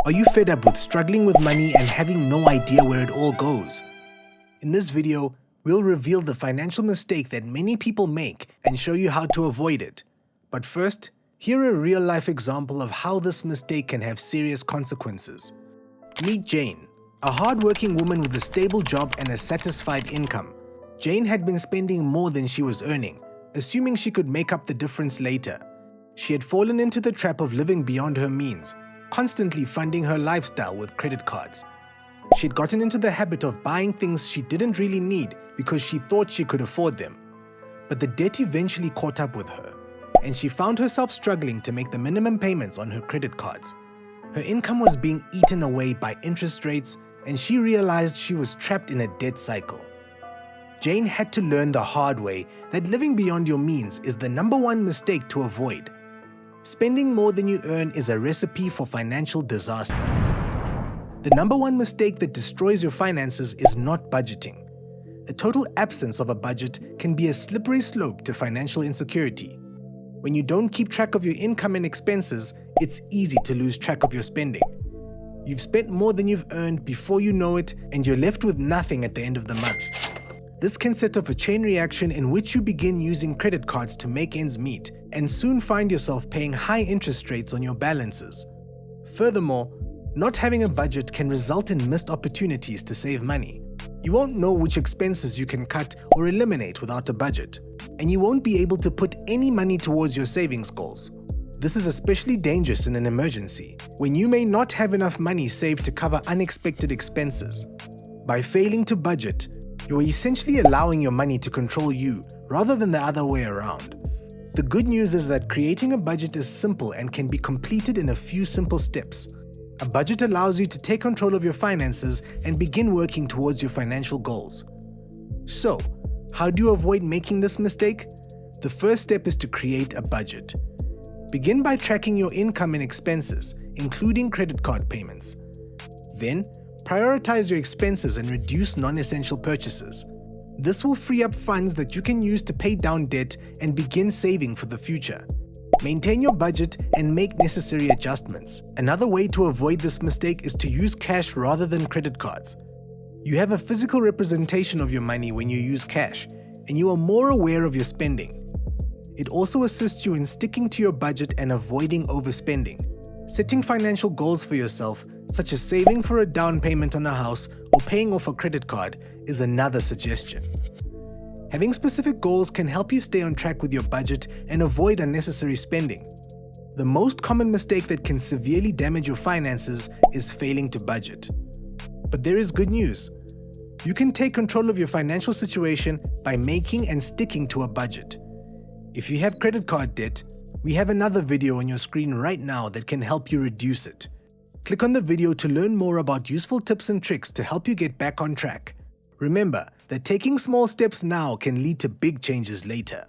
Are you fed up with struggling with money and having no idea where it all goes? In this video, we'll reveal the financial mistake that many people make and show you how to avoid it. But first, hear a real-life example of how this mistake can have serious consequences. Meet Jane, a hard-working woman with a stable job and a satisfied income. Jane had been spending more than she was earning, assuming she could make up the difference later. She had fallen into the trap of living beyond her means, constantly funding her lifestyle with credit cards. She'd gotten into the habit of buying things she didn't really need because she thought she could afford them. But the debt eventually caught up with her, and she found herself struggling to make the minimum payments on her credit cards. Her income was being eaten away by interest rates, and she realized she was trapped in a debt cycle. Jane had to learn the hard way that living beyond your means is the #1 mistake to avoid. Spending more than you earn is a recipe for financial disaster. The #1 mistake that destroys your finances is not budgeting. A total absence of a budget can be a slippery slope to financial insecurity. When you don't keep track of your income and expenses, it's easy to lose track of your spending. You've spent more than you've earned before you know it, and you're left with nothing at the end of the month. This can set off a chain reaction in which you begin using credit cards to make ends meet and soon find yourself paying high interest rates on your balances. Furthermore, not having a budget can result in missed opportunities to save money. You won't know which expenses you can cut or eliminate without a budget, and you won't be able to put any money towards your savings goals. This is especially dangerous in an emergency, when you may not have enough money saved to cover unexpected expenses. By failing to budget, you are essentially allowing your money to control you rather than the other way around. The good news is that creating a budget is simple and can be completed in a few simple steps. A budget allows you to take control of your finances and begin working towards your financial goals. So, how do you avoid making this mistake? The first step is to create a budget. Begin by tracking your income and expenses, including credit card payments. Then, prioritize your expenses and reduce non-essential purchases. This will free up funds that you can use to pay down debt and begin saving for the future. Maintain your budget and make necessary adjustments. Another way to avoid this mistake is to use cash rather than credit cards. You have a physical representation of your money when you use cash, and you are more aware of your spending. It also assists you in sticking to your budget and avoiding overspending. Setting financial goals for yourself, such as saving for a down payment on a house or paying off a credit card, is another suggestion. Having specific goals can help you stay on track with your budget and avoid unnecessary spending. The most common mistake that can severely damage your finances is failing to budget. But there is good news. You can take control of your financial situation by making and sticking to a budget. If you have credit card debt, we have another video on your screen right now that can help you reduce it. Click on the video to learn more about useful tips and tricks to help you get back on track. Remember that taking small steps now can lead to big changes later.